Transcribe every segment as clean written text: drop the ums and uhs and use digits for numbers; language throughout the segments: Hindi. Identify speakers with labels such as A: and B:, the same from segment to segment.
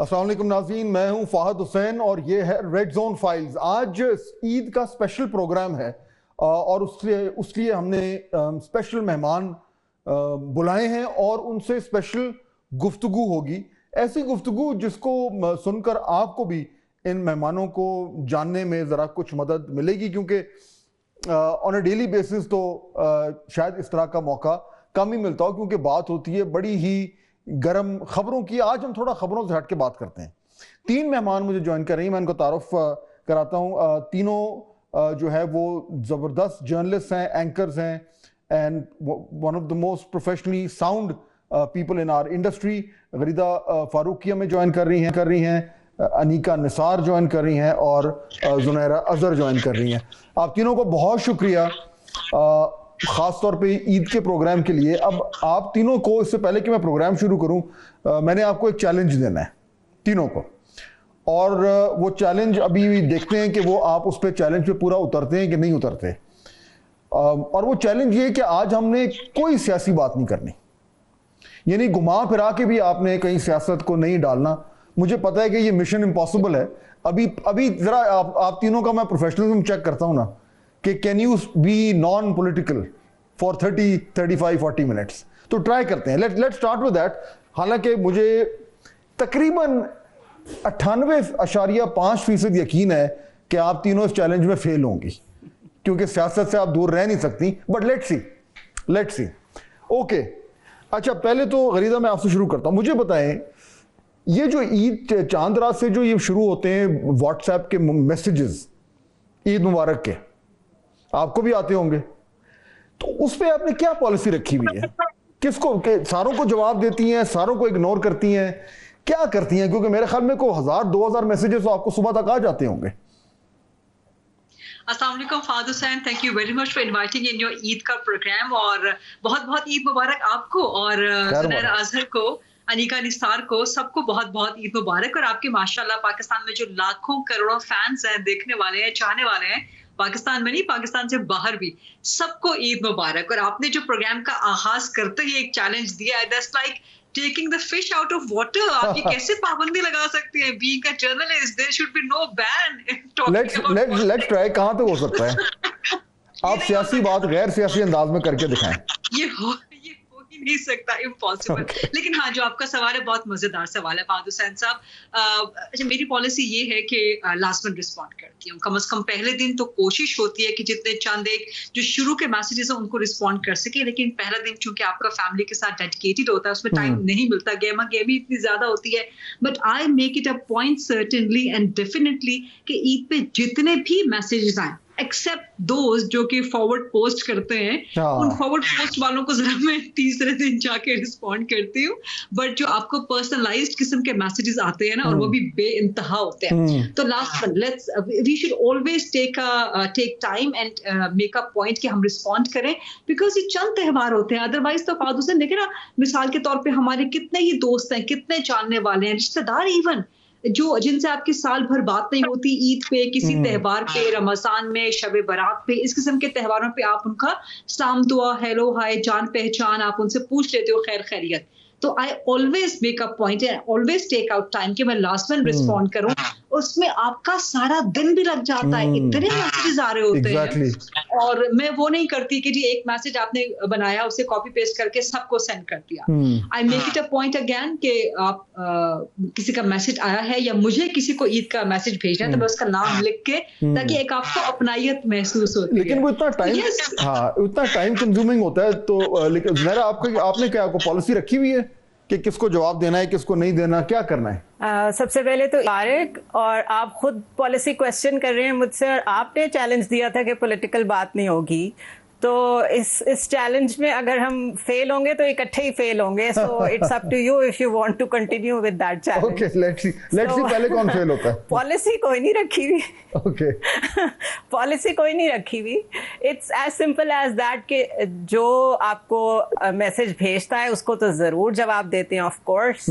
A: अस्सलाम वालेकुम नाज़रीन, मैं हूं फ़ाहद हुसैन और ये है रेड जोन फाइल्स। आज ईद का स्पेशल प्रोग्राम है और उसके लिए हमने स्पेशल मेहमान बुलाए हैं और उनसे स्पेशल गुफ्तगू होगी। ऐसी गुफ्तगू जिसको सुनकर आपको भी इन मेहमानों को जानने में ज़रा कुछ मदद मिलेगी, क्योंकि ऑन अ डेली बेसिस तो शायद इस तरह का मौका कम ही मिलता हो, क्योंकि बात होती है बड़ी ही गर्म खबरों की। आज हम थोड़ा खबरों से हट के बात करते हैं। 3 मेहमान मुझे ज्वाइन कर रही हैं, मैं इनको तारुफ कराता हूँ। तीनों जो है वो ज़बरदस्त जर्नलिस्ट हैं, एंकर्स हैं and one of the most professionally sound people in our industry. गरीदा फारूकी हमें ज्वाइन कर रही हैं, अनीका निसार ज्वाइन कर रही हैं और जुनैरा अजहर ज्वाइन कर रही हैं। आप तीनों को बहुत शुक्रिया ख़ास तौर पे ईद के प्रोग्राम के लिए। अब आप तीनों को, इससे पहले कि मैं प्रोग्राम शुरू करूं, मैंने आपको एक चैलेंज देना है तीनों को, और वो चैलेंज अभी देखते हैं कि वो आप उस पर चैलेंज पे पूरा उतरते हैं कि नहीं उतरते। और वो चैलेंज ये कि आज हमने कोई सियासी बात नहीं करनी, यानी घुमा फिरा के भी आपने कहीं सियासत को नहीं डालना। मुझे पता है कि ये मिशन इम्पॉसिबल है। अभी ज़रा आप तीनों का मैं प्रोफेशनलिज्म चेक करता हूँ ना, कि can you be non political for 30, 35, 40 minutes. तो ट्राई करते हैं। Let start with that. हालांकि मुझे तकरीबन 98.5% यकीन है कि आप तीनों इस चैलेंज में फेल होंगी, क्योंकि सियासत से आप दूर रह नहीं सकती। But let's see. ओके, अच्छा, पहले तो गरीदा मैं आपसे शुरू करता हूं। मुझे बताएं, ये जो ईद चांद रात से जो ये शुरू होते हैं व्हाट्सएप के मैसेजेस ईद मुबारक के, आपको भी आते होंगे, तो उस पर आपने क्या पॉलिसी रखी हुई है? सारों को जवाब देती हैं, सारों को इग्नोर करती हैं, क्या करती हैं? क्योंकि मेरे ख्याल में को 1000-2000 मैसेजेस तो आपको सुबह तक आ जाते होंगे।
B: अस्सलाम वालेकुम Fahadh Hussain, thank you very much for inviting in your Eid का प्रोग्राम, और बहुत बहुत ईद मुबारक आपको और जुनैरा अजहर को, अनीका निसार को, सबको बहुत बहुत ईद मुबारक। और आपके माशाल्लाह पाकिस्तान में जो लाखों करोड़ों फैंस हैं, देखने वाले हैं, चाहने वाले हैं, पाकिस्तान में नहीं, पाकिस्तान से बाहर भी, सबको ईद मुबारक। और आपने जो प्रोग्राम का आगाज करते ही एक चैलेंज दिया है, that's like taking the fish out of water. आप ये कैसे पाबंदी लगा सकते हैं? Being a journalist there should be no ban talking about.
A: Let's try. कहां तक हो सकता है? आप सियासी बात गैर सियासी अंदाज में करके दिखाएं।
B: ये हो ही नहीं सकता, इम्पॉसिबल। लेकिन हाँ, जो आपका सवाल है बहुत मजेदार सवाल है फ़ाहद हुसैन साहब। अच्छा, मेरी पॉलिसी ये है कि लास्ट मिनट रिस्पॉन्ड करती हूँ। कम से कम पहले दिन तो कोशिश होती है कि जितने चंद एक जो शुरू के मैसेजेस हैं उनको रिस्पॉन्ड कर सके। लेकिन पहला दिन चूंकि आपका फैमिली के साथ डेडिकेटेड होता है, उसमें टाइम नहीं मिलता, गेमी इतनी ज्यादा होती है। But I make it a point certainly and definitely कि ईद पे जितने भी मैसेजेस आए, एक्सेप्ट दोज जो कि फॉरवर्ड पोस्ट करते हैं, उन फॉरवर्ड पोस्ट वालों को जरा मैं तीसरे दिन जाके रिस्पॉन्ड करती हूँ। बट जो आपको पर्सनलाइज्ड किस्म के मैसेजेस आते हैं ना, और वो भी बेइंतहा होते हैं, तो last one we should always take time and make a point कि हम रिस्पॉन्ड करें, बिकॉज ये चंद त्यौहार होते हैं। अदरवाइज तो फ़ाहद हुसैन देखे ना, मिसाल के तौर पर हमारे कितने ही दोस्त हैं, कितने जानने वाले हैं, रिश्तेदार इवन, जो जिनसे आपकी साल भर बात नहीं होती, ईद पे, किसी त्यौहार पे, रमजान में, शब बारात पे, इस किस्म के त्योहारों पे आप उनका सलाम दुआ, हेलो हाय, जान पहचान, आप उनसे पूछ लेते हो खैर खैरियत। तो I always make a point and always take out time कि मैं लास्ट में रिस्पॉन्ड करूं। उसमें आपका सारा दिन भी लग जाता है, इतने मैसेजेस आ रहे होते हैं, और मैं वो नहीं करती कि जी एक मैसेज आपने बनाया उसे कॉपी पेस्ट करके सबको सेंड कर दिया। I make it a point again कि आप किसी का मैसेज आया है या मुझे किसी को ईद का मैसेज भेजना है, तो मैं उसका नाम लिख के, ताकि एक आपको अपनायत महसूस होती है।
A: लेकिन वो इतना टाइम कंज्यूमिंग होता है। तो लेकिन ज़रा आपने क्या पॉलिसी रखी हुई है कि किसको जवाब देना है, किसको नहीं देना, क्या करना है?
C: सबसे पहले तो तारिक, और आप खुद पॉलिसी क्वेश्चन कर रहे हैं मुझसे, और आपने चैलेंज दिया था कि पॉलिटिकल बात नहीं होगी। तो इस चैलेंज में अगर हम फेल होंगे तो इकट्ठे ही फेल होंगे। So it's up to you if you want to continue with that challenge.
A: Okay, let's see पहले कौन फेल होता है।
C: पॉलिसी कोई नहीं रखी हुई।
A: ओके,
C: पॉलिसी कोई नहीं रखी हुई। It's as simple as that कि जो आपको मैसेज भेजता है उसको तो जरूर जवाब देते हैं, ऑफ कोर्स।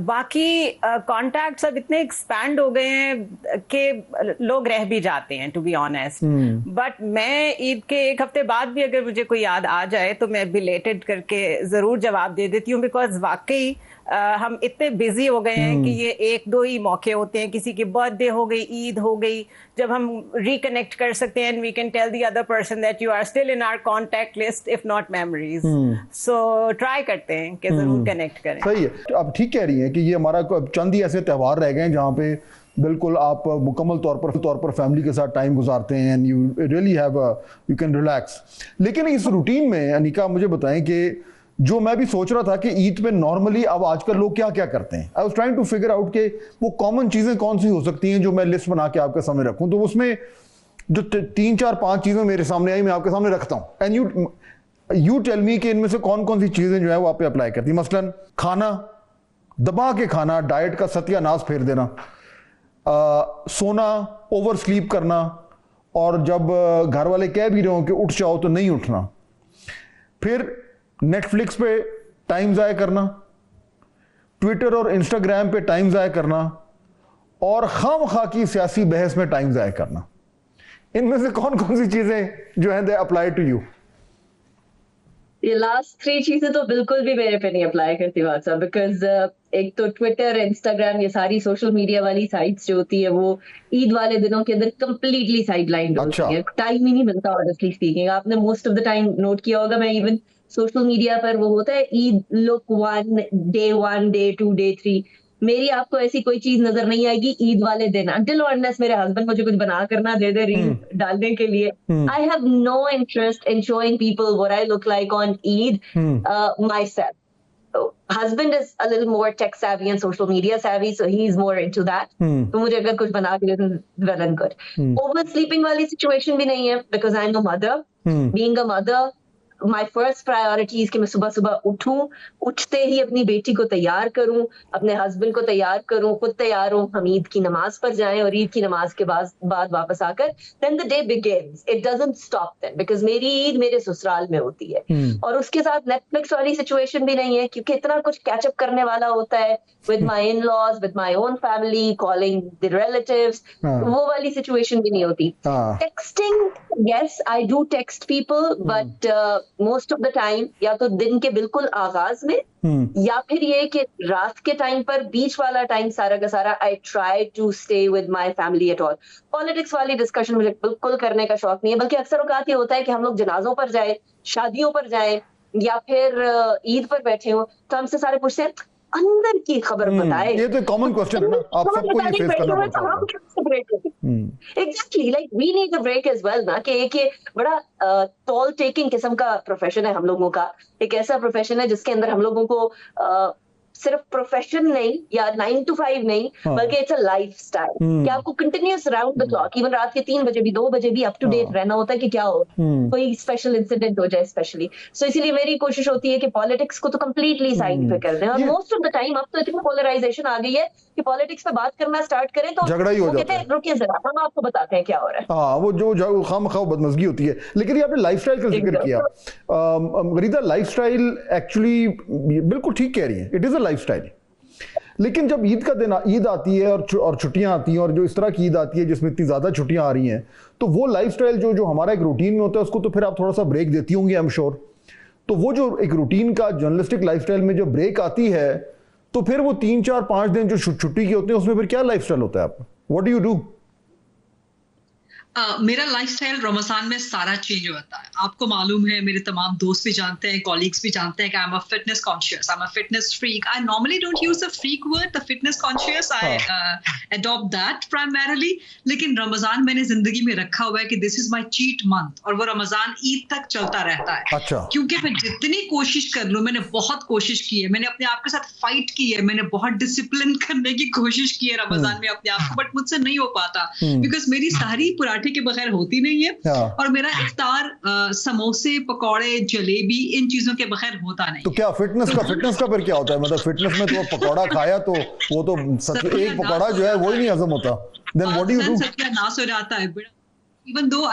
C: बाकी कॉन्टैक्ट्स अब इतने एक्सपैंड हो गए हैं कि लोग रह भी जाते हैं, टू बी ऑनेस्ट। बट मैं ईद के एक हफ्ते बाद भी अगर मुझे कोई याद आ जाए तो मैं बिलेटेड करके जरूर जवाब दे देती हूँ, बिकॉज वाकई हम इतने बिजी हो गए हैं कि ये एक दो ही मौके होते हैं, किसी की बर्थडे हो गई, ईद हो गई, जब हम रिकनेक्ट कर सकते हैं and we can tell the other person that you are still in our contact list if not memories. So try करते हैं कि जरूर कनेक्ट करें।
A: सही है, आप ठीक कह रही हैं कि ये हमारा चंद ही ऐसे त्यौहार रह गए हैं जहाँ पे बिल्कुल आप मुकम्मल तौर पर फैमिली के साथ टाइम गुजारते हैं and you really have you can relax. लेकिन इस रूटीन में अनिका मुझे बताएं कि जो मैं भी सोच रहा था कि ईद में नॉर्मली अब आजकल लोग क्या क्या करते हैं, I was trying to figure out कि वो कॉमन चीज़ें कौन सी हो सकती हैं जो मैं लिस्ट बना के आपके सामने रखूं। तो उसमें जो 3 4 5 चीज़ें मेरे सामने आई मैं आपके सामने रखता हूं एंड यू टेल मी कि इनमें से कौन कौन सी चीज़ें जो है वो आप पे अप्लाई करती हैं। मसलन खाना, दबा के खाना, डाइट का सत्यानाश फेर देना, सोना, ओवर स्लीप करना, और जब घर वाले कह भी रहे हो कि उठ जाओ तो नहीं उठना, फिर नेटफ्लिक्स पे टाइम ज़ाया करना, ट्विटर और इंस्टाग्राम पे टाइम ज़ाया करना, और खामखा की सियासी बहस में टाइम ज़ाया करना। इनमें से कौन कौन सी चीज़ें जो हैं दे अप्लाई टू यू?
D: ये लास्ट 3 चीजें तो बिल्कुल भी मेरे पे नहीं अप्लाई करती बात साहब, बिकॉज एक तो ट्विटर, इंस्टाग्राम, ये सारी सोशल मीडिया वाली साइट्स जो होती है वो ईद वाले दिनों के अंदर कंप्लीटली साइडलाइन होती है, टाइम ही नहीं मिलता ऑनेस्टली स्पीकिंग। आपने most of the time note किया होगा, मैं इवन सोशल मीडिया पर वो होता है ईद लुक 1, डे 2, डे 3, मेरी आपको ऐसी कोई चीज नजर नहीं आएगी ईद वाले दिन, until or unless मेरे हस्बैंड मुझे कुछ बना कर ना दे दे रील डालने के लिए। I have no interest in showing people what I look like on Eid myself. Husband is a little more tech savvy and social media savvy, so he is more into that. तो मुझे अगर कुछ बना के दे well and good. Oversleeping वाली situation भी नहीं है, because I'm a mother. Being a mother, my first priority is कि मैं सुबह सुबह उठूं, उठते ही अपनी बेटी को तैयार करूं, अपने हस्बैंड को तैयार करूं, खुद तैयार हूं, हम ईद की नमाज पर जाएं, और ईद की नमाज के बाद वापस आकर then the day begins. It doesn't stop then, because मेरी ईद मेरे ससुराल में होती है। और उसके साथ नेटफ्लिक्स वाली सिचुएशन भी नहीं है, क्योंकि इतना कुछ कैचअप करने वाला होता है with my in-laws, with my own family, calling the relatives, वो वाली सिचुएशन भी नहीं होती। Texting, yes, I do text people, but most of the time या तो दिन के बिल्कुल आगाज में, या फिर ये कि रात के टाइम पर, बीच वाला टाइम सारा का सारा I try to stay with my family at all. Politics वाली डिस्कशन मुझे बिल्कुल करने का शौक नहीं है, बल्कि अक्सर औकात ये होता है कि हम लोग जनाजों पर जाए, शादियों पर जाए, या फिर ईद पर बैठे हो, तो हमसे सारे पूछते हैं अंदर की खबर बताए।
A: ये तो कॉमन क्वेश्चन है ना, आप सबको ये फेस करना पड़ता है।
D: Exactly, like we need a break as well ना, कि एक ये बड़ा टॉल टेकिंग किस्म का प्रोफेशन है हम लोगों का, एक ऐसा प्रोफेशन है जिसके अंदर हम लोगों को सिर्फ प्रोफेशन नहीं या 9 to 5 नहीं, बल्कि इट्स अ लाइफस्टाइल कि आपको continuous round the clock, even रात के 3 बजे भी, 2 बजे भी अप टू डेट रहना होता है कि क्या हो, कोई स्पेशल इंसिडेंट हो जाए स्पेशली। सो इसीलिए मेरी कोशिश होती है कि पॉलिटिक्स को तो कंप्लीटली साइड पे कर दें, और मोस्ट ऑफ द टाइम अब तो इतनी पोलराइजेशन आ गई है कि पॉलिटिक्स पे बात करना स्टार्ट करें तो
A: झगड़ा ही हो जाता है।
D: रुकिए जरा, हम आपको बताते हैं क्या हो रहा है।
A: हाँ, वो जो खामखा बदमज़गी होती है। लेकिन ये आपने लाइफस्टाइल का जिक्र किया, गरीदा, लाइफस्टाइल एक्चुअली बिल्कुल ठीक कह रही है, इट इज़ अ लाइफस्टाइल। लेकिन जब ईद का दिन, ईद आती है और छुट्टियां आती हैं, और जो इस तरह की ईद आती है जिसमें इतनी ज़्यादा छुट्टियां आ रही हैं, तो वो लाइफस्टाइल जो हमारा एक रूटीन में होता है, उसको तो फिर आप थोड़ा सा ब्रेक देती होंगी, आई एम श्योर। तो वो जो एक रूटीन का जर्नलिस्टिक लाइफस्टाइल में जो ब्रेक आती है, तो फिर वो 3 4 5 दिन जो छुट्टी के होते हैं, उसमें फिर क्या लाइफस्टाइल होता है आपका? What do you do?
B: मेरा लाइफस्टाइल रमजान में सारा चेंज होता है। आपको मालूम है, मेरे तमाम दोस्त भी जानते हैं, कॉलीग्स भी जानते हैं कि I am a fitness conscious, I am a fitness freak. I normally don't use the freak word, the fitness conscious, I adopt that primarily. लेकिन रमजान मैंने जिंदगी में रखा हुआ है कि this is my cheat month, और वो रमजान ईद तक चलता रहता है।
A: अच्छा।
B: क्योंकि मैं जितनी कोशिश कर लूं, मैंने बहुत कोशिश की है, मैंने अपने आप के साथ फाइट की है, मैंने बहुत डिसिप्लिन करने की कोशिश की है रमजान में अपने आप को, बट मुझसे नहीं हो पाता, बिकॉज मेरी सारी पराठे के बगैर होती नहीं है, और मेरा इफ्तार समोसे, पकौड़े, जलेबी, इन चीजों के बगैर होता नहीं।
A: तो क्या फिटनेस का फिर क्या होता है? मतलब फिटनेस में तो पकौड़ा खाया तो वो तो एक पकौड़ा जो है वो ही नहीं हजम होता, then what do you do?
B: सत्यानाश हो जाता है। इवन दो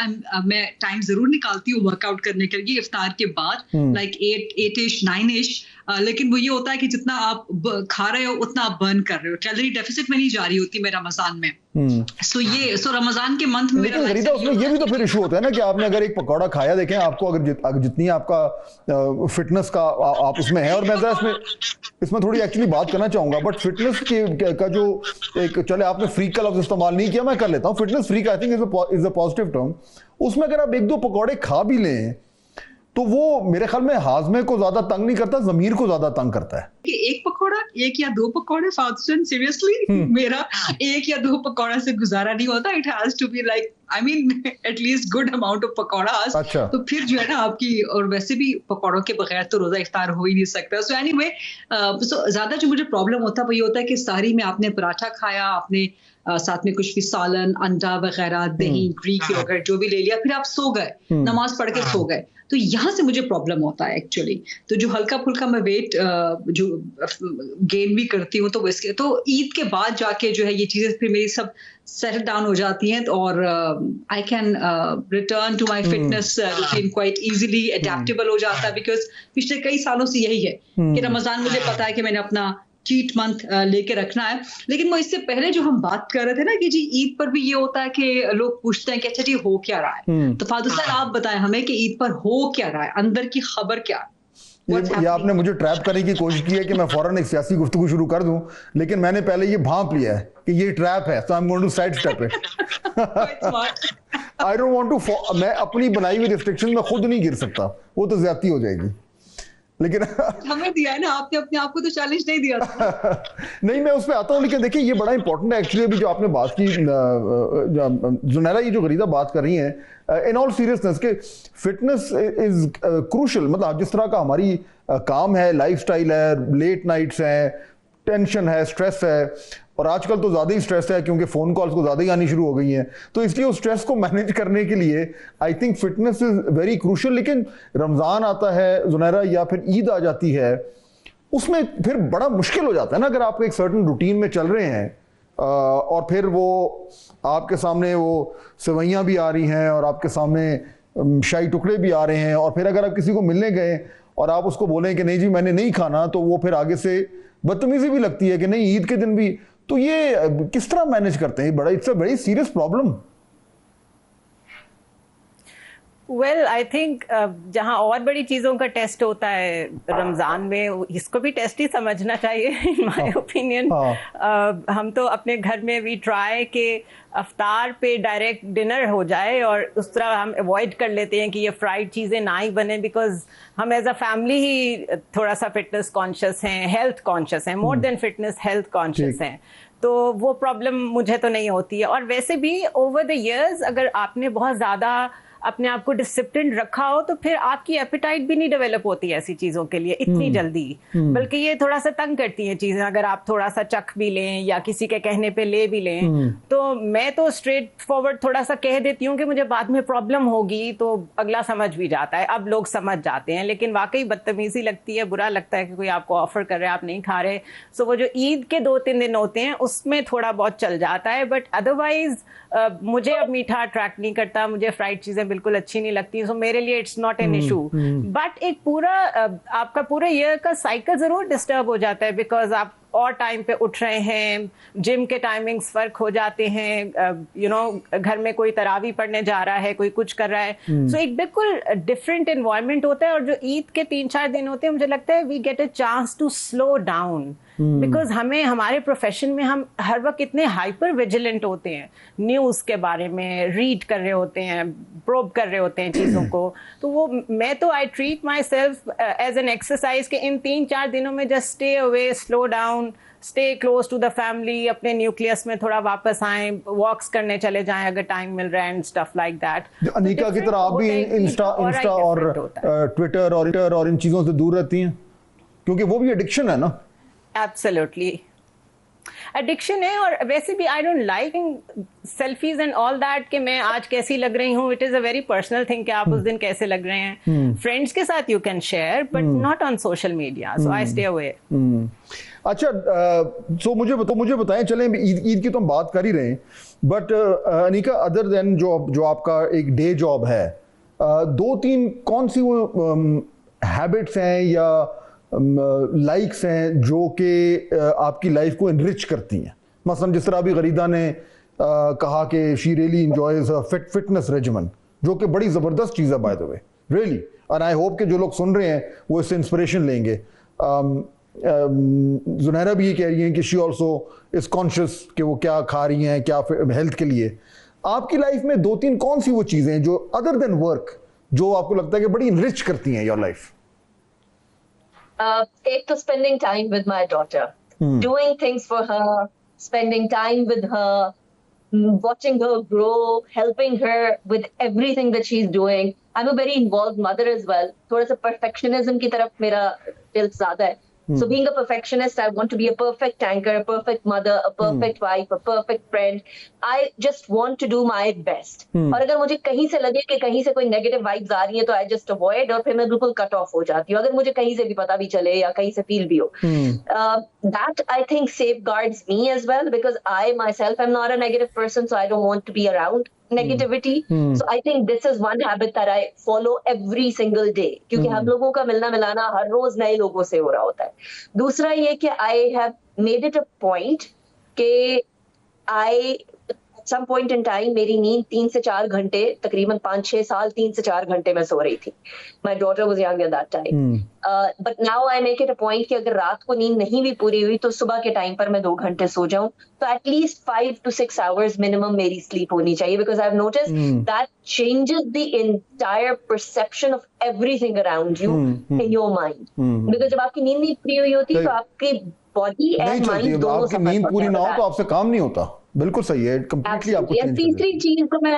B: मैं टाइम जरूर निकालती हूँ वर्कआउट करने के लिए इफ्तार के बाद, लाइक 8-ish 9-ish, लेकिन वो ये होता है कि जितना आप खा रहे हो उतना आप बर्न कर रहे हो, कैलोरी डेफिसिट में नहीं जा रही होती मैं रमजान में। सो रमजान के मंथ में मेरा
A: गरीदा उसमें ये भी तो फिर इशू होता है ना कि आपने अगर एक पकौड़ा खाया, देखें आपको अगर जितनी आपका फिटनेस का आप उसमें है, और मैं इसमें थोड़ी एक्चुअली बात करना चाहूंगा, बट फिटनेस का जो एक, चले आपने फ्रीक का लफ्ज इस्तेमाल नहीं किया, मैं कर लेता हूँ, fitness freak I think is a positive term. उसमें अगर आप एक दो पकौड़े खा भी लें तो वो मेरे ख्याल में हाजमे को ज्यादा तंग नहीं करता, जमीर को ज्यादा तंग करता है।
B: कि एक पकौड़ा, एक या दो पकौड़े फादर, सीरियसली मेरा एक या दो पकौड़ा से गुजारा नहीं होता। It has to be like I mean at least good amount of pakoras.
A: अच्छा।
B: तो फिर जो है ना आपकी, और वैसे भी पकौड़ों के बगैर तो रोजा इफ्तार हो ही नहीं सकता। सो एनीवे, ज्यादा जो मुझे प्रॉब्लम होता है वो ये होता है कि सहरी में आपने पराठा खाया, आपने साथ में कुछ भी सालन, अंडा वगैरह, दही, ग्रीक योगर्ट जो भी ले लिया, फिर आप सो गए, नमाज पढ़ के सो गए। तो यहाँ से मुझे प्रॉब्लम होता है एक्चुअली। तो जो हल्का फुल्का मैं वेट जो गेन भी करती हूँ, तो इसके तो ईद के बाद जाके जो है ये चीजें फिर मेरी सब सेटल डाउन हो जाती हैं, और I can return to my fitness routine quite easily, adaptable हो जाता है। बिकॉज पिछले कई सालों से यही है कि रमजान मुझे पता है कि मैंने अपना चीट मंथ लेके रखना है। लेकिन वो इससे पहले जो हम बात कर रहे थे ना कि जी ईद पर भी ये होता है कि लोग पूछते हैं कि अच्छा जी हो क्या रहा है, तो फादर साहब आप बताएं हमें कि ईद पर हो क्या रहा है, अंदर की खबर क्या है।
A: ये आपने मुझे ट्रैप करने की कोशिश की है कि मैं फौरन एक सियासी गुफ्तगू शुरू कर दूं, लेकिन मैंने पहले ये भांप लिया है कि ये ट्रैप है, so I'm going to sidestep it. I don't want to, मैं अपनी बनाई हुई रिस्ट्रिक्शन में खुद नहीं गिर सकता, वो तो ज्यादती हो जाएगी। लेकिन
B: हमें दिया है ना, आपने अपने आप को तो चैलेंज नहीं दिया था।
A: नहीं, मैं उस पे आता हूँ, लेकिन देखिए ये बड़ा इंपॉर्टेंट है एक्चुअली। अभी जो आपने बात की जुनैरा, ये जो गरीदा बात कर रही हैं, इन ऑल सीरियसनेस के फिटनेस इज क्रूशल। मतलब जिस तरह का हमारी काम है, लाइफस्टाइल है, लेट नाइट्स हैं, टेंशन है, स्ट्रेस है, और आजकल तो ज़्यादा ही स्ट्रेस है क्योंकि फ़ोन कॉल्स को ज़्यादा ही आनी शुरू हो गई हैं, तो इसलिए उस स्ट्रेस को मैनेज करने के लिए I think fitness is very crucial. लेकिन रमज़ान आता है जुनैरा, या फिर ईद आ जाती है, उसमें फिर बड़ा मुश्किल हो जाता है ना, अगर आप एक सर्टन रूटीन में चल रहे हैं और फिर वो आपके सामने वो सेवैयाँ भी आ रही हैं और आपके सामने शाही टुकड़े भी आ रहे हैं, और फिर अगर आप किसी को मिलने गए और आप उसको बोलें कि नहीं जी मैंने नहीं खाना, तो वो फिर आगे से बदतमीजी भी लगती है कि नहीं ईद के दिन भी। तो ये किस तरह मैनेज करते हैं? बड़ा it's a very serious problem.
C: Well I think जहाँ और बड़ी चीज़ों का टेस्ट होता है रमज़ान में, इसको भी टेस्ट ही समझना चाहिए इन माय ओपिनियन। हम तो अपने घर में वी ट्राई के अफ्तार पे डायरेक्ट डिनर हो जाए, और उस तरह हम अवॉइड कर लेते हैं कि ये फ्राइड चीज़ें ना ही बने, बिकॉज हम एज अ फैमिली ही थोड़ा सा फिटनेस कॉन्शियस हैं, हेल्थ कॉन्शियस हैं, more than fitness health conscious हैं। तो वो प्रॉब्लम मुझे तो नहीं होती है। और वैसे भी ओवर द इयर्स अगर आपने बहुत ज़्यादा अपने आप को डिसिप्लिन रखा हो तो फिर आपकी एपेटाइट भी नहीं डेवलप होती ऐसी चीज़ों के लिए इतनी जल्दी, बल्कि ये थोड़ा सा तंग करती हैं चीज़ें। अगर आप थोड़ा सा चख भी लें या किसी के कहने पे ले भी लें, तो मैं तो स्ट्रेट फॉरवर्ड थोड़ा सा कह देती हूँ कि मुझे बाद में प्रॉब्लम होगी, तो अगला समझ भी जाता है। अब लोग समझ जाते हैं, लेकिन वाकई बदतमीजी लगती है, बुरा लगता है कि कोई आपको ऑफर कर रहा है, आप नहीं खा रहे। सो वो जो ईद के 2-3 दिन होते हैं उसमें थोड़ा बहुत चल जाता है, बट अदरवाइज मुझे अब मीठा अट्रैक्ट नहीं करता, मुझे फ्राइड चीज़ें बिल्कुल अच्छी नहीं लगती, सो मेरे लिए it's not an issue. But एक पूरा आपका पूरे ईयर का साइकिल जरूर डिस्टर्ब हो जाता है, बिकॉज आप और टाइम पे उठ रहे हैं, जिम के टाइमिंग्स फर्क हो जाते हैं, यू नो घर में कोई तरावी पढ़ने जा रहा है, कोई कुछ कर रहा है, सो एक बिल्कुल डिफरेंट एनवायरनमेंट होता है। और जो ईद के 3-4 दिन होते हैं, मुझे लगता है we get a chance to slow down, because हमें हमारे प्रोफेशन में हम हर वक्त इतने हाइपर विजिलेंट होते हैं, न्यूज़ के बारे में रीड कर रहे होते हैं, प्रोब कर रहे होते हैं चीज़ों को। तो वो मैं तो I treat myself as an exercise के इन 3-4 दिनों में just stay away, slow down, stay close to the family, अपने न्यूक्लियस में थोड़ा वापस आए, वॉक्स करने चले जाएं अगर टाइम मिल रहा है and stuff like that.
A: Anika की तरह आप भी इंस्टा और ट्विटर और इन चीज़ों से दूर रहती हैं, क्योंकि वो भी एडिक्शन है ना?
C: एब्सोल्युटली एडिक्शन है। और वैसे भी I don't like selfies and all that कि मैं आज कैसी लग रही हूँ। It is a very personal thing कि आप उस दिन कैसे लग रहे हैं। फ्रेंड्स के साथ you can share, but not on social media, so I stay away.
A: अच्छा, सो मुझे बताएं, चलें ईद की तो हम बात कर ही रहे हैं, बट अनीका अदर देन जो आपका एक डे जॉब है, 2-3 कौन सी वो हैबिट्स हैं या लाइक्स हैं जो कि आपकी लाइफ को एनरिच करती हैं? मसलन जिस तरह अभी गरीदा ने कहा कि she really enjoys fitness regiment, जो कि बड़ी ज़बरदस्त चीज़ है बाय द वे, रियली, और आई होप कि जो लोग सुन रहे हैं वो इससे इंस्पिरेशन लेंगे। जुनैरा भी ये कह रही हैं कि शी ऑल्सो इज़ कॉन्शियस कि वो क्या खा रही हैं, क्या हेल्थ के लिए। आपकी लाइफ में 2-3 कौन सी वो चीज़ें हैं जो अदर देन वर्क जो आपको लगता है कि बड़ी इनरिच करती हैं योर लाइफ?
D: एक तो spending time with my daughter, doing things for her, spending time with her, watching her grow, helping her with everything that she's doing. I'm a very involved mother as well. थोड़ा सा perfectionism की तरफ मेरा दिल ज़्यादा है. So being a perfectionist, I want to be a perfect anchor, a perfect mother, a perfect wife, a perfect friend. I just want to do my best. और अगर मुझे कहीं से लगे कि कहीं से कोई negative vibes आ रही है तो I just avoid और फिर मैं बिल्कुल cut off हो जाती हूँ, अगर मुझे कहीं से भी पता भी चले या कहीं से feel भी हो. That I think safeguards me as well, because I myself am not a negative person, so I don't want to be around negativity. So I think this is one habit that I follow every single day, क्योंकि हम लोगों का मिलना मिलाना हर रोज नए लोगों से हो रहा होता है. दूसरा ये कि I have made it a point कि at some point in time मेरी नींद 3 से 4 घंटे, तकरीबन 5-6 साल 3 से 4 घंटे में सो रही थी. My daughter was young at that time. But now I make it a point कि अगर रात को नींद नहीं भी पूरी हुई तो सुबह के टाइम पर मैं 2 घंटे सो जाऊं, तो at least 5 to 6 hours minimum मेरी sleep होनी चाहिए, because I've noticed that changes the entire perception of everything around you in your mind. Because जब आपकी नींद नहीं पूरी हुई होती तो आपकी body and mind दोनों
A: आपकी नींद पूरी ना हो तो आपसे काम नहीं होता. बिल्कुल सही है, कंप्लीटली आपको चेंज कर देती है.
D: तीसरी चीज जो मैं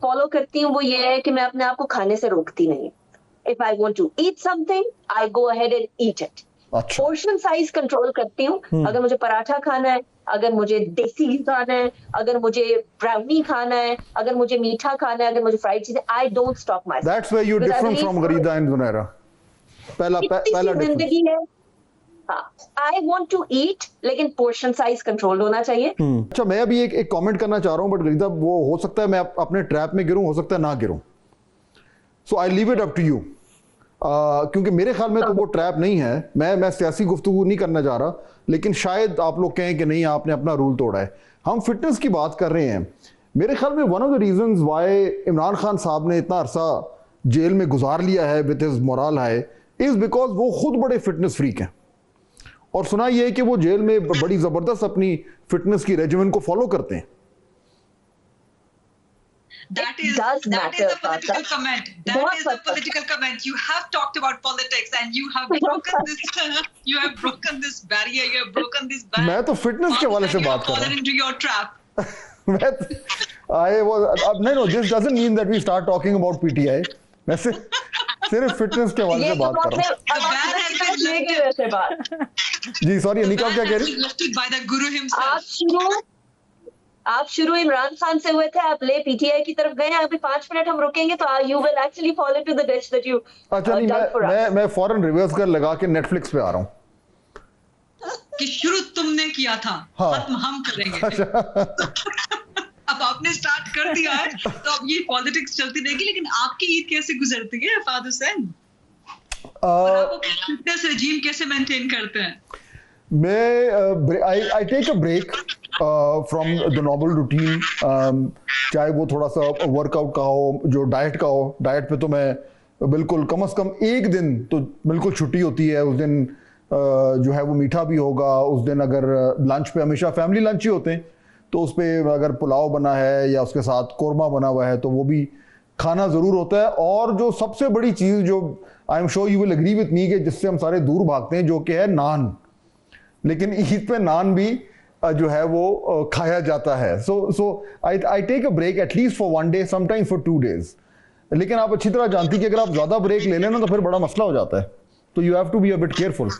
D: फॉलो करती हूँ वो ये है कि मैं अपने आप को खाने से रोकती नहीं. If I want to eat something, I go ahead and eat it. Portion size control करती हूँ. अगर मुझे पराठा खाना है, अगर मुझे देसी घी खाना है, अगर मुझे ब्राउनी खाना है, अगर मुझे मीठा खाना है, अगर मुझे फ्राइड चीजें, I don't stop myself.
A: That's where you're different from Gharida and Zunaira. पहला
D: जिंदगी है. I want to eat, लेकिन पोर्शन साइज कंट्रोल होना चाहिए.
A: अच्छा, मैं अभी एक कमेंट करना चाह रहा हूँ, बट गरीदा वो हो सकता है मैं अपने ट्रैप में गिरूं, हो सकता है ना गिरूं. So I leave it up to you, क्योंकि मेरे ख्याल में तो वो ट्रैप नहीं है. मैं सियासी गुफ्तगू नहीं करना चाह रहा, लेकिन शायद आप लोग कहें कि नहीं आपने अपना रूल तोड़ा है. हम फिटनेस की बात कर रहे हैं. मेरे ख्याल में one of the reasons why Imran Khan साहब ने इतना अरसा जेल में गुजार लिया है with his moral high is because वो खुद बड़े फिटनेस फ्रीक हैं, और सुना यह है कि वो जेल में बड़ी जबरदस्त अपनी फिटनेस की रेजिमेंट को फॉलो करते हैं.
B: That is a political comment. That is a political comment. You have talked about politics and you have broken this. You have broken this barrier. You have broken this barrier.
A: मैं तो फिटनेस के वाले से बात कर रहा हूँ.
B: Fallen into your trap.
A: No, this doesn't mean that we start talking about PTI. मैं सिर्फ फिटनेस के वाले से बात कर रहा हूँ. जी सॉरी अनिका, क्या कह रही हैं?
D: आप शुरू इमरान खान से हुए थे, आप ले पीटीआई की तरफ गए. अभी 5 मिनट हम रुकेंगे तो you will actually fall into the ditch that you.
A: अच्छा नहीं, मैं फौरन रिवर्स कर लगा के नेटफ्लिक्स पे आ रहा हूँ
B: कि शुरू तुमने किया था, खत्म हम करेंगे. अब आपने स्टार्ट कर दिया है तो अब ये पॉलिटिक्स चलती रहेगी. लेकिन आपकी ईद कैसे गुजरती है फादर हुसैन? फिटनेस रेजीम कैसे मेंटेन करते हैं?
A: मैं I take a break from the normal routine, चाहे वो थोड़ा सा वर्कआउट का हो, जो डाइट का हो. डाइट पे तो मैं बिल्कुल कम से कम एक दिन तो बिल्कुल छुट्टी होती है. उस दिन जो है वो मीठा भी होगा. उस दिन अगर लंच पे हमेशा फैमिली लंच ही होते हैं, तो उस पर अगर पुलाव बना है या उसके साथ कोरमा बना हुआ है तो वो भी खाना ज़रूर होता है. और जो सबसे बड़ी चीज़ जो I am sure you will agree with me, कि जिससे हम सारे दूर भागते हैं, जो कि है नान. लेकिन ईद पे नान भी जो है वो खाया जाता है. So I take a break at least for 1 day, sometimes for 2 days. लेकिन आप अच्छी तरह जानती कि अगर आप ज़्यादा ब्रेक ले लेना तो फिर बड़ा मसला हो जाता है. तो you have to be a bit careful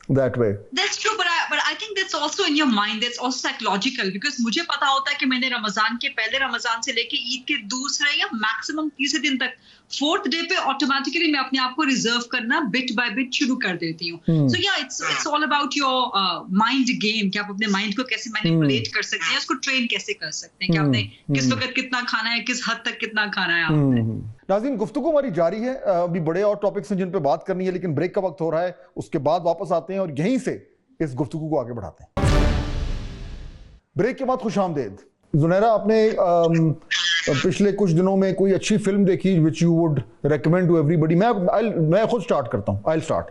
A: that way.
B: That's true, but I think that's also in your mind, that's also psychological, because मुझे पता होता है कि मैंने रमजान के पहले रमजान से लेके ईद के दूसरे या मैक्सिमम तीसरे दिन तक 4th डे पे ऑटोमेटिकली मैं अपने आप को रिजर्व करना बिट बाय बिट शुरू कर देती हूँ. सो या it's all about your mind game, कि आप अपने माइंड को कैसे मैनिपुलेट कर सकते हैं, उसको ट्रेन कैसे कर सकते हैं, कि आपने किस वक्त कितना खाना है, किस हद तक कितना खाना है आपने.
A: नाज़रीन, गुफ्तगू हमारी जारी है. अभी बड़े और टॉपिक्स हैं जिन पे बात करनी है, लेकिन ब्रेक का वक्त हो रहा है. उसके बाद वापस आते हैं और यहीं से इस गुफ्तगू को आगे बढ़ाते हैं. ब्रेक के बाद खुशामदीद. जुनैरा, आपने पिछले कुछ दिनों में कोई अच्छी फिल्म देखी which you would recommend to everybody? मैं खुद स्टार्ट करता हूँ. I start.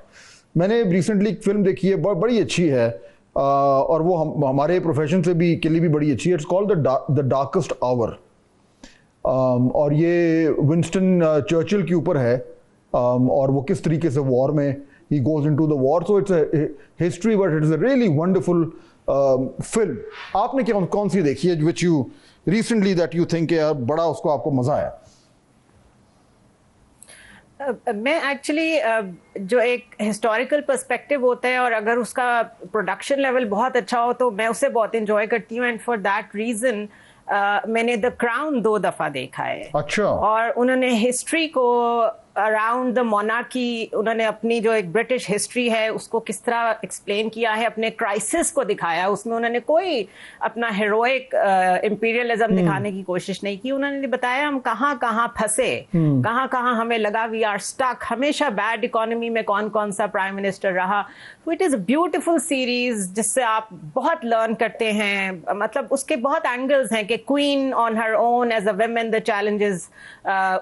A: मैंने रिसेंटली एक फिल्म देखी है, बड़ी अच्छी है, और वो हमारे प्रोफेशन से भी के लिए भी बड़ी अच्छी है. It's called the darkest hour. और ये विंस्टन चर्चिल के ऊपर है, और वो किस तरीके से वॉर में he goes into the war. So it's a history, but it's a really wonderful film. आपने कौन सी देखी है which you recently that you think बड़ा उसको आपको मजा आया?
C: मैं एक्चुअली जो एक हिस्टोरिकल पर्सपेक्टिव होता है और अगर उसका प्रोडक्शन लेवल बहुत अच्छा हो तो मैं उसे बहुत इंजॉय करती हूँ. एंड फॉर दैट रीजन मैंने द क्राउन 2 दफा देखा है.
A: अच्छा.
C: और उन्होंने हिस्ट्री को अराउंड द मोनार्की, उन्होंने अपनी जो एक ब्रिटिश हिस्ट्री है उसको किस तरह एक्सप्लेन किया है, अपने क्राइसिस को दिखाया. उसमें उन्होंने कोई अपना हीरोइक इंपीरियलिज्म दिखाने की कोशिश नहीं की. उन्होंने बताया हम कहाँ कहाँ फंसे, कहाँ कहाँ हमें लगा वी आर स्टक, हमेशा बैड इकोनॉमी में कौन कौन सा प्राइम मिनिस्टर रहा. तो it is a beautiful series जिससे आप बहुत लर्न करते हैं. मतलब उसके बहुत एंगल्स हैं कि queen on her own as a women the challenges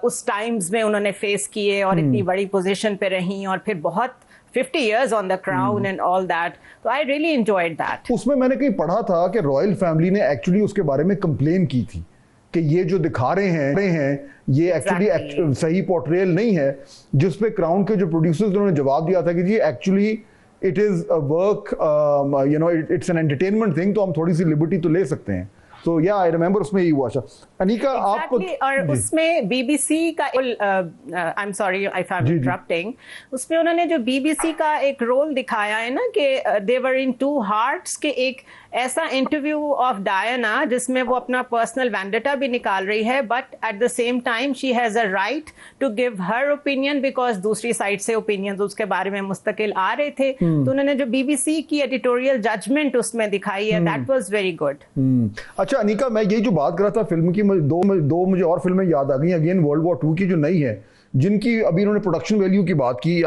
C: उस टाइम्स में उन्होंने फेस किए और इतनी बड़ी पोजीशन पे रही, और फिर बहुत 50 years on the crown and all that. So I really enjoyed that.
A: उसमें मैंने कहीं पढ़ा था कि रॉयल फैमिली ने एक्चुअली उसके बारे में कंप्लेन की थी कि ये जो दिखा रहे हैं ये एक्चुअली सही पोर्ट्रेयल नहीं है. जिस पे क्राउन के जो प्रोड्यूसर्स उन्होंने जवाब दिया था कि जी actually it is a work, you know, it's an entertainment thing, तो हम थोड़ी सी लिबर्टी तो ले सकते हैं. So yeah, I remember उसमें ये हुआ था. अनीका, आपको
C: और उसमें BBC का I'm sorry if I'm interrupting, उसमें उन्होंने जो BBC का एक रोल दिखाया है ना कि they were in two hearts, के एक ऐसा इंटरव्यू ऑफ डायना जिसमें वो अपना पर्सनल वेंडेटा भी निकाल रही है, but at the same time she has a right to give her opinion because दूसरी साइड से ओपिनियन उसके बारे में मुस्तकिल आ रहे थे. तो उन्होंने जो BBC की एडिटोरियल जजमेंट उसमें दिखाई है, दैट वाज वेरी गुड.
A: अच्छा अनीका, मैं यही जो बात कर रहा था फिल्म की, दो मुझे और फिल्में याद आ गई अगेन, वर्ल्ड वॉर 2 की जो नई है, जिनकी अभी इन्होंने प्रोडक्शन वैल्यू की बात की.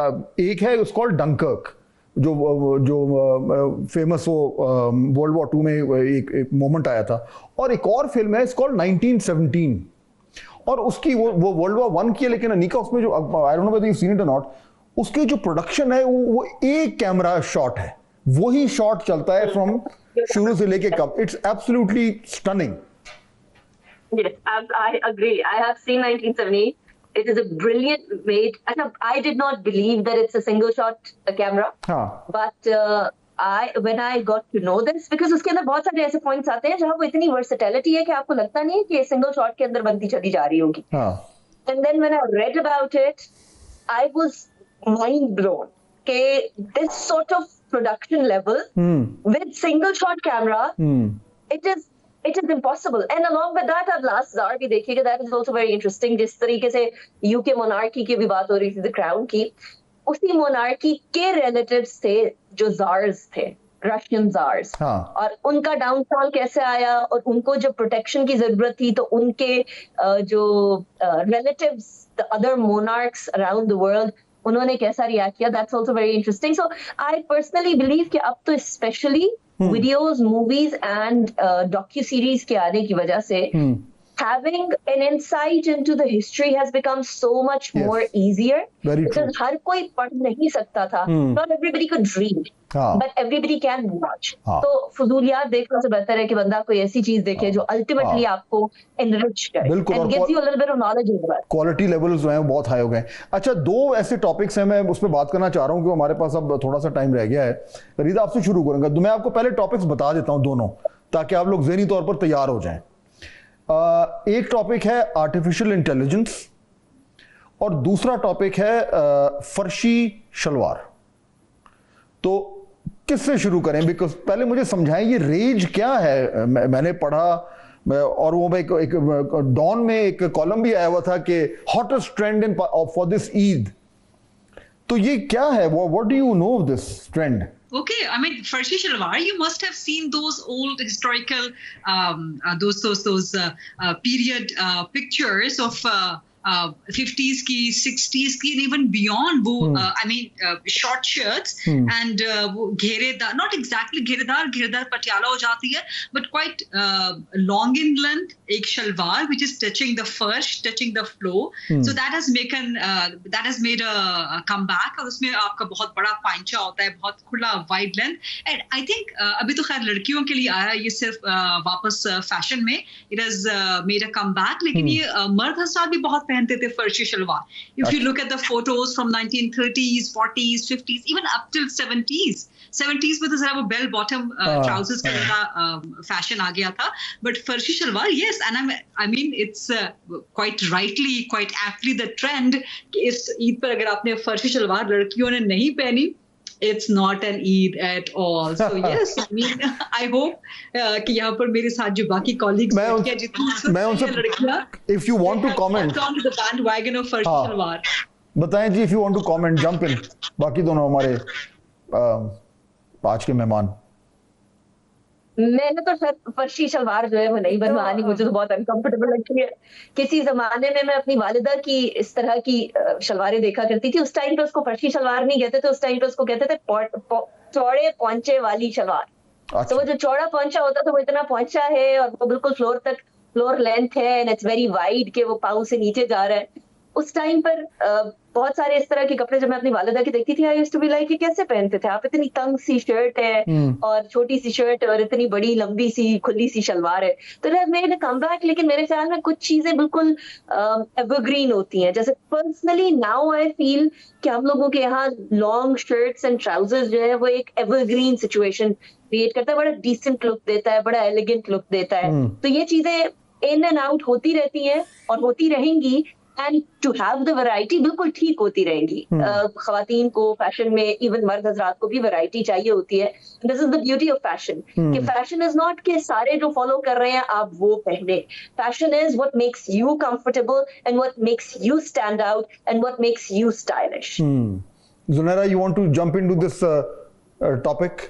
A: एक है इट्स कॉल्ड डंकर्क, जो फेमस हो वर्ल्ड वॉर 2 में एक मोमेंट आया था. और एक और फिल्म है इट्स कॉल्ड 1917, और उसकी वो वर्ल्ड वॉर 1 की है, लेकिन अनीका उसमें जो I don't know whether you seen it और नॉट, उसकी जो प्रोडक्शन है वो एक कैमरा शॉट है, वही शॉट चलता है फ्रॉम शुरू से लेके कब. It's absolutely stunning.
D: Yes, I agree. I have seen 1917. It is a brilliant made. I did not believe that it's a single shot camera. But when I got to know this, because उसके अंदर बहुत सारे ऐसे points आते हैं जहाँ वो इतनी versatility है कि आपको लगता नहीं है कि single shot के अंदर बनती चली जा रही होगी. And then when I read about it, I was mind blown. कि this sort of production level with single shot camera, it is impossible. And along with that, अब last Tsar भी देखिएगा, that is also very interesting. जिस तरीके से UK monarchy की भी बात हो रही थी, the crown की, उसी monarchy के relatives थे जो czars थे, Russian czars. और उनका डाउनफॉल कैसे आया, और उनको जो प्रोटेक्शन की जरूरत थी तो उनके जो relatives, the other monarchs around the world, उन्होंने कैसा रिएक्ट किया. That's also very interesting. So I personally believe कि अब तो especially videos, movies and docu-series के आने की वजह से having an insight into the history has become so much more easier.
A: Very
D: because
A: true.
D: हर कोई पढ़ नहीं सकता था. Not everybody could read, but everybody can watch. तो फजूलियात देखने से बेहतर है कि बंदा कोई ऐसी चीज देखे जो ultimately आपको enrich करे and gives you a little bit of knowledge as well.
A: Quality levels जो हैं बहुत हाई हो गए. अच्छा, 2 ऐसे टॉपिक्स हैं, मैं उस पर बात करना चाह रहा हूँ कि हमारे पास अब थोड़ा सा टाइम रह गया है. रीदा, आपसे शुरू करूंगा. तो मैं आपको पहले टॉपिक्स बता देता हूँ दोनों, ताकि आप लोग ज़हनी तौर पर तैयार हो जाएं. एक टॉपिक है आर्टिफिशियल इंटेलिजेंस और दूसरा टॉपिक है फर्शी शलवार. तो किससे शुरू करें? बिकॉज पहले मुझे समझाएं ये रेज क्या है। मैंने पढ़ा और वो एक डॉन में एक कॉलम भी आया हुआ था कि hottest trend in for this Eid. तो ये क्या है? What do you know of this trend?
B: Okay, I mean, Farshi Shalwar, you must have seen those old historical, those period pictures of 50s की, 60s की, and even beyond. वो I mean short shirts and वो घेरेदार, not exactly घेरेदार पटियाला हो जाती है, but quite long in length, एक salwar which is touching the first, touching the floor. So that has made a comeback. और उसमें आपका बहुत बड़ा पांचा होता है, बहुत खुला wide length. And I think अभी तो खैर लड़कियों के लिए आया ये सिर्फ वापस फैशन में. It has made a comeback. लेकिन ये मर्द हजरात भी बहुत पहनते थे फर्शी salwar. If you look at the photos from 1930s, 40s, 50s, even up till 70s में तो जरा वो बेल बॉटम ट्राउजर्स का जरा फैशन आ गया था. But farshi shalwar, yes, and I mean it's quite rightly, quite aptly the trend कि इस ईद पर अगर आपने फर्शी शलवार लड़कियों ने नहीं पहनी, it's not an Eid at all. So yes, I mean, I hope कि यहाँ पर मेरे साथ जो बाकी colleagues
A: मैं उनसे
B: लड़कियाँ,
A: if you want to comment,
B: on the bandwagon of फर्शी salwar,
A: बताएं जी, if you want to comment, jump in. बाकी दोनों हमारे आज के मेहमान.
D: मैंने तो फर्शी शलवार जो है वो नहीं बनवानी, मुझे तो बहुत अनकंफर्टेबल लगती है. किसी जमाने में मैं अपनी वालिदा की इस तरह की शलवारें देखा करती थी. उस टाइम पे उसको फर्शी शलवार नहीं कहते थे, उस टाइम पे उसको कहते थे चौड़े पौंचे वाली शलवार. तो वो जो चौड़ा पौंचा होता था वो इतना पौंचा है और वो बिल्कुल फ्लोर लेंथ है एंड इट्स वेरी वाइड के वो पाँव से नीचे जा रहा है. उस टाइम पर बहुत सारे इस तरह के कपड़े जब मैं अपनी वालिदा की देखती थी, I used to be like, कैसे पहनते थे आप? इतनी तंग सी शर्ट है और छोटी सी शर्ट और इतनी बड़ी लंबी सी खुली सी शलवार है. तो मेरे कमबैक, लेकिन मेरे ख्याल में कुछ चीजें बिल्कुल एवरग्रीन होती हैं. जैसे पर्सनली नाउ आई फील कि हम लोगों के यहाँ लॉन्ग शर्ट्स एंड ट्राउजर्स जो है वो एक एवरग्रीन सिचुएशन क्रिएट करता है, बड़ा डिसेंट लुक देता है, बड़ा एलिगेंट लुक देता है. तो ये चीजें इन एंड आउट होती रहती हैं और होती रहेंगी. And to have the variety बिल्कुल ठीक होती रहेंगी. खवातीन को फैशन में, इवन मर्द हजरात को भी वैरायटी चाहिए होती है. This is the beauty of fashion कि फैशन इज नॉट कि सारे जो फॉलो कर रहे हैं आप वो पहने. Fashion is what makes you comfortable and what makes you stand out and what makes you stylish.
A: Zunaira, you want to jump into this topic?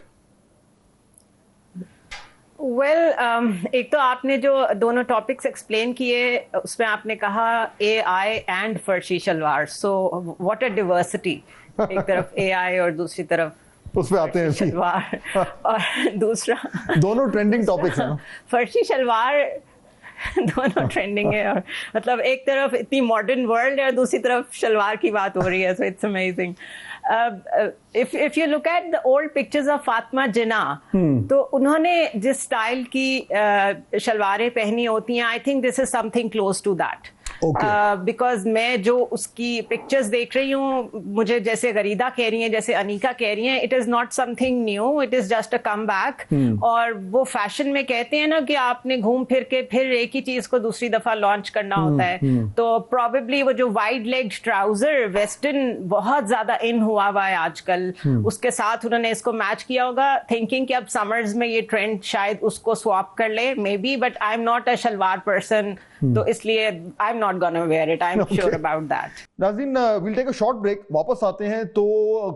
C: एक तो आपने जो दोनों टॉपिक्स एक्सप्लेन किए उसमें आपने कहा AI and farshi shalwar. So what a diversity. एक तरफ AI और दूसरी तरफ
A: उस पे आते हैं
C: शलवार. और दूसरा
A: दोनों ट्रेंडिंग टॉपिक्स हैं.
C: फर्शी शलवार दोनों ट्रेंडिंग है और मतलब एक तरफ इतनी मॉडर्न वर्ल्ड है और दूसरी तरफ शलवार की बात हो रही है. So it's amazing. if you look at the old pictures of Fatima Jinnah, तो उन्होंने जिस स्टाइल की शलवारें पहनी होती हैं, I think this is something close to that. Because मैं जो उसकी पिक्चर्स देख रही हूँ, मुझे जैसे गरीदा कह रही हैं, जैसे अनीका कह रही हैं, it is not something new, it is just a come back. और वो फैशन में कहते हैं ना कि आपने घूम फिर के फिर एक ही चीज को दूसरी दफा लॉन्च करना होता है. तो प्रॉबेबली वो जो वाइड लेग्ड ट्राउजर वेस्टर्न बहुत ज्यादा इन हुआ हुआ है आजकल, उसके साथ उन्होंने इसको मैच किया होगा थिंकिंग कि अब समर्स में ये ट्रेंड शायद उसको स्वैप कर ले, maybe. But I am not a shalwar person, तो इसलिए I am not gonna wear it. I am sure about that.
A: नाज़रीन, we'll take a short break. वापस आते हैं तो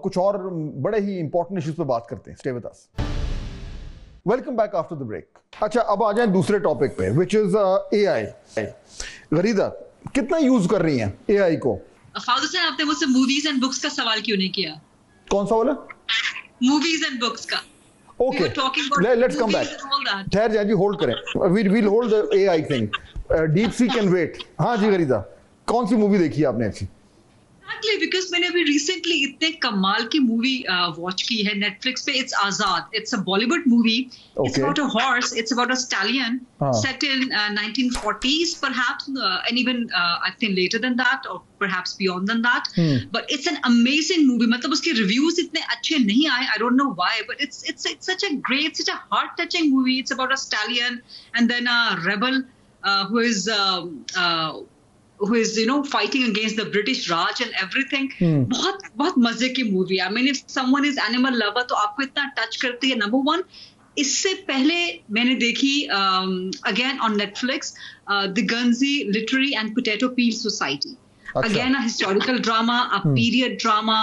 A: कुछ और बड़े ही इंपॉर्टेंट इश्यूज पे बात करते हैं. Stay with us. Welcome back after the break. अच्छा, अब आ जाएं दूसरे टॉपिक पे, व्हिच इज AI. गरीदा, कितना यूज कर रही हैं AI को?
B: फादर साहब, आपने मुझसे मूवीज एंड बुक्स का सवाल क्यों नहीं किया?
A: कौन सा वाला?
B: मूवीज एंड बुक्स का.
A: Okay, let's come back. ठहर जाए जी, होल्ड करें. We'll hold the AI thing. Deep Sea can wait. हाँ जी गरीदा, कौन सी मूवी देखी है आपने अच्छी?
B: Exactly, because मैंने अभी recently इतने कमाल की मूवी वॉच की है Netflix पे. It's Azad. It's a Bollywood movie. It's about a horse. It's about a stallion set in 1940s, perhaps, and even I think later than that, or perhaps beyond than that. But it's an amazing movie. मतलब उसके reviews इतने अच्छे नहीं आए. I don't know why, but it's such a great, such a heart-touching movie. It's about a stallion and then a rebel who is who is fighting against the British Raj and everything. बहुत बहुत मजे की मूवी है. I mean if someone is animal lover तो आपको इतना टच करती है. Number one, इससे पहले मैंने देखी again on Netflix The Guernsey Literary and Potato Peel Society. Again a historical drama, a period drama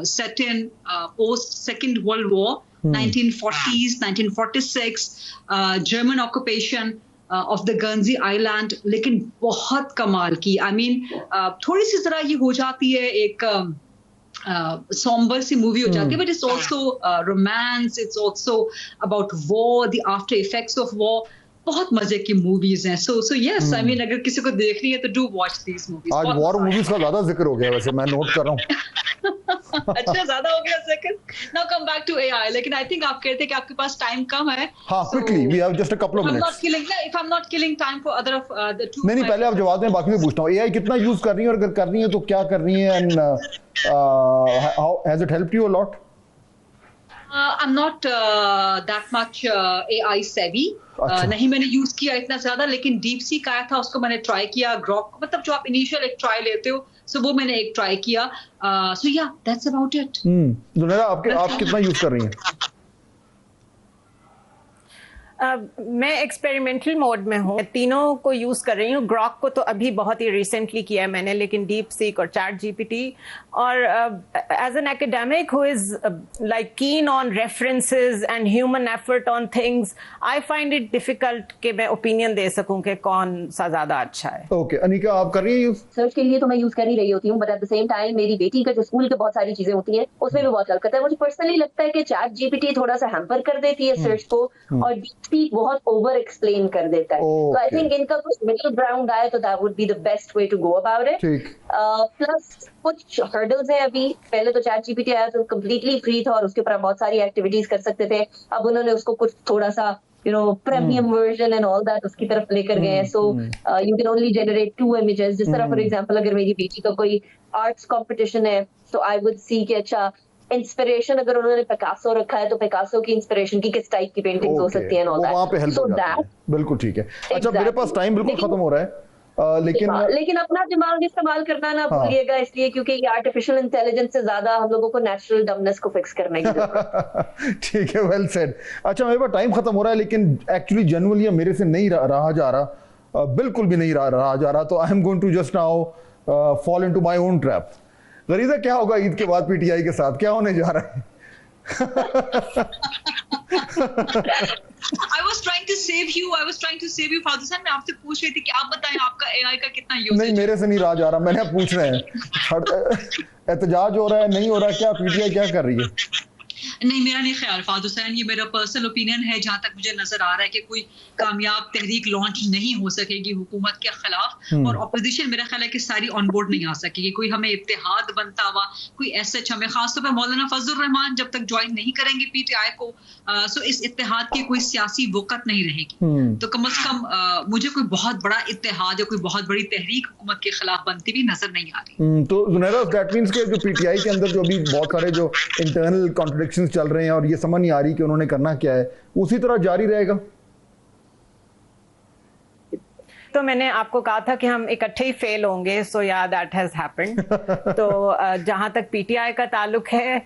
B: set in post Second World War, 1940s, 1946, German occupation of the Guernsey Island. लेकिन बहुत कमाल की. I mean थोड़ी सी जरा ये हो जाती है एक somber सी मूवी हो जाती है, but it's also romance, it's also about war, the after effects of war. बहुत मजे की मूवीज हैं. So yes, I mean अगर किसी को देखनी है तो do watch these movies.
A: आज वॉर मूवीज का ज्यादा जिक्र हो गया वैसे, मैं नोट कर रहा हूँ.
B: अच्छा ज्यादा हो गया. Second now come back to AI. लेकिन आई थिंक आप कहते हैं कि आपके पास टाइम कम है.
A: हाँ, quickly we have just a couple of minutes.
B: if I'm not killing time for other of the two.
A: नहीं पहले आप जवाब दें, बाकी मैं पूछता हूँ. AI कितना यूज कर रही है, और अगर कर रही है तो क्या कर रही है, and how has it helped you a lot?
B: I'm not that much AI savvy. नहीं मैंने यूज किया इतना ज्यादा, लेकिन DeepSeek आया था उसको मैंने ट्राई किया. Grok मतलब जो आप इनिशियल एक ट्राई लेते हो, सो वो मैंने एक ट्राई किया. So yeah, that's about it.
A: Junaira आप कितना यूज कर रही हैं?
C: मैं एक्सपेरिमेंटल मोड में हूँ. तीनों को यूज कर रही हूँ. ग्रॉक को तो अभी बहुत ही रिसेंटली किया है मैंने, लेकिन DeepSeek और ChatGPT. और as an academic who is like keen on references and human effort on things, I find it difficult कि मैं ओपिनियन दे सकूं कि कौन सा ज्यादा अच्छा है.
A: ओके, अनिका आप कर रही हैं यूज?
D: सर्च के लिए तो मैं यूज कर ही रही होती हूँ, but at the same time मेरी बेटी का जो स्कूल के बहुत सारी चीजें होती हैं उसमें भी बहुत हेल्प करता है. मुझे पर्सनली लगता है कि ChatGPT थोड़ा सा हैम्पर कर देती है सर्च को, और DeepSeek बहुत ओवर एक्सप्लेन कर देता है. तो आई थिंक इनका कुछ मिडिल ग्राउंड आए तो that would be the best way to go about it. Plus कुछ हर्डल्स हैं अभी. पहले तो ChatGPT आया तो कंप्लीटली फ्री था और उसके ऊपर बहुत सारी एक्टिविटीज कर सकते थे. अब उन्होंने उसको कुछ थोड़ा सा premium version and all that उसकी तरफ लेकर गए हैं. So you can only generate 2 images. जिस तरह फॉर एग्जांपल अगर मेरी बेटी का कोई आर्ट्स कंपटीशन है, so I would see कि अच्छा इंस्पिरेशन अगर उन्होंने पिकासो रखा है तो पिकासो की इंस्पिरेशन की किस टाइप की पेंटिंग्स हो सकती हैं,
A: वहां पे हेल्प हो जाती है. बिल्कुल ठीक है. अच्छा मेरे पास टाइम बिल्कुल खत्म हो रहा है,
D: लेकिन अपना दिमाग इस्तेमाल करना ना भूलिएगा, इसलिए क्योंकि ये आर्टिफिशियल इंटेलिजेंस से ज्यादा हम लोगों को नेचुरल डमनेस को फिक्स करने की जरूरत.
A: ठीक है, वेल सेड. अच्छा मेरे पास टाइम खत्म हो रहा है, लेकिन एक्चुअली जनरली मेरे से नहीं रहा जा रहा, बिल्कुल भी नहीं रहा जा रहा. तो I am going to just now fall into my own trap. गरीजा, क्या होगा ईद के बाद PTI के साथ, क्या होने जा रहा है?
B: I was trying to save you. फादू साहब, मैं आपसे पूछ रही थी कि आप बताएं आपका AI का कितना यूज है.
A: नहीं, मेरे से नहीं रहा जा रहा, मैंने पूछ रहे हैं. एहतजाज हो रहा है, नहीं हो रहा, क्या PTI क्या कर रही है?
B: नहीं, मेरा नहीं ख्याल फादू हुसैन, ये मेरा पर्सनल ओपिनियन है. जहां तक मुझे नजर आ रहा है कि कोई कामयाब तहरीक लॉन्च नहीं हो सकेगी हुकूमत के खिलाफ, और अपोजिशन मेरा ख्याल है कि सारी ऑन बोर्ड नहीं आ सकेगी. कोई हमें इत्तेहाद बनता हुआ कोई ऐसे हमें खासतौर पर मौलाना फजलुर रहमान जब तक ज्वाइन नहीं करेंगे PTI को, सो इस इत्तेहाद की कोई सियासी वक़्त नहीं रहेगी. तो कम से कम मुझे कोई बहुत बड़ा इत्तेहाद या कोई बहुत बड़ी तहरीक हुकूमत के खिलाफ बनती भी नजर नहीं आ रही.
A: तो जुनैरा, दैट मींस कि जो PTI के अंदर जो अभी बहुत सारे जो इंटरनल कॉन्ट्रडिक्शंस चल रहे हैं और ये समझ नहीं आ रही कि उन्होंने करना क्या है, उसी तरह जारी रहेगा?
C: तो मैंने आपको कहा था कि हम इकट्ठे ही फेल होंगे. सो या दैट हैज हैपेंड. तो जहां तक PTI का ताल्लुक है,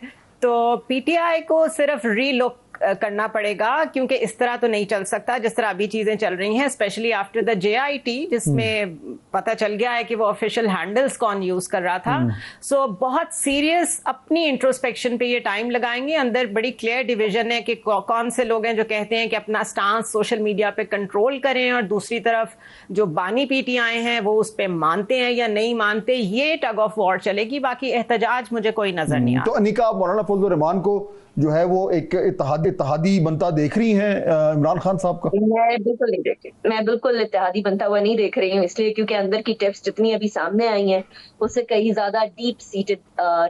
C: तो PTI को सिर्फ रीलुक करना पड़ेगा, क्योंकि इस तरह तो नहीं चल सकता जिस तरह अभी चीजें चल रही हैं, स्पेशली आफ्टर द JIT, जिसमें पता चल गया है कि वो ऑफिशियल हैंडल्स कौन यूज कर रहा था. सो बहुत सीरियस अपनी इंट्रोस्पेक्शन पे ये टाइम लगाएंगे. अंदर बड़ी क्लियर डिवीजन है कि कौन से लोग हैं जो कहते हैं कि अपना स्टांस सोशल मीडिया पे कंट्रोल करें, और दूसरी तरफ जो बानी PTI हैं वो उस पे मानते हैं या नहीं मानते. ये टग ऑफ वॉर चलेगी. बाकी एहतजाज मुझे कोई नजर नहीं आता.
A: तो अनिका, आप मौलाना फजलुर रहमान को जो है वो एक इत्तेहादी बनता देख रही हैं इमरान खान साहब का?
D: मैं बिल्कुल नहीं देख रही. मैं बिल्कुल इत्तेहादी बनता हुआ नहीं देख रही हूँ, इसलिए क्योंकि अंदर की टिप्स जितनी अभी सामने आई हैं उससे कहीं ज्यादा डीप सीटेड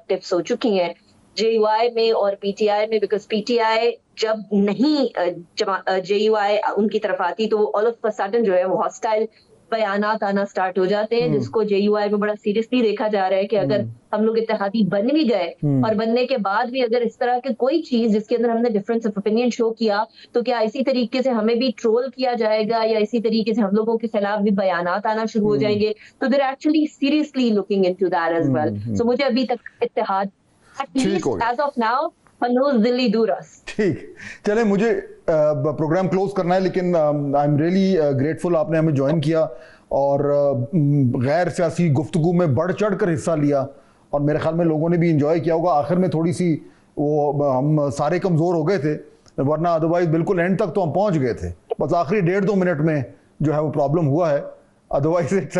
D: टिप्स हो चुकी हैं JUI में और PTI में. बिकॉज PTI जब नहीं JUI उनकी तरफ आती तो ऑल ऑफ अ सडन जो है वो हॉस्टाइल बयानात आना स्टार्ट हो जाते हैं, जिसको JUI में बड़ा सीरियसली देखा जा रहा है कि अगर हम लोग इत्तेहादी बन भी गए और बनने के बाद भी अगर इस तरह के कोई चीज जिसके अंदर हमने डिफरेंस ऑफ ओपिनियन शो किया, तो क्या इसी तरीके से हमें भी ट्रोल किया जाएगा या इसी तरीके से हम लोगों के खिलाफ भी बयानात आना शुरू हो जाएंगे? तो there actually seriously looking into that as well. So मुझे अभी तक इत्तेहाद एज ऑफ नाउ दिल्ली दूर।
A: ठीक, चले मुझे प्रोग्राम क्लोज करना है, लेकिन आई एम रियली ग्रेटफुल आपने हमें ज्वाइन किया और गैर सियासी गुफ्तगू में बढ़ चढ़ कर हिस्सा लिया, और मेरे ख्याल में लोगों ने भी इंजॉय किया होगा। आखिर में थोड़ी सी वो हम सारे कमज़ोर हो गए थे, वरना अदरवाइज बिल्कुल एंड तक तो हम पहुंच गए थे, बस आखिरी 1.5-2 मिनट में जो है वो प्रॉब्लम हुआ है। Otherwise it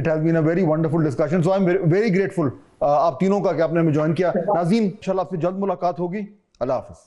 A: has been a very wonderful discussion, so I am very grateful आप तीनों का कि आपने हमें ज्वाइन किया। नाज़रीन, इंशाल्लाह आपसे जल्द मुलाकात होगी। अल्लाह हाफ़िज़।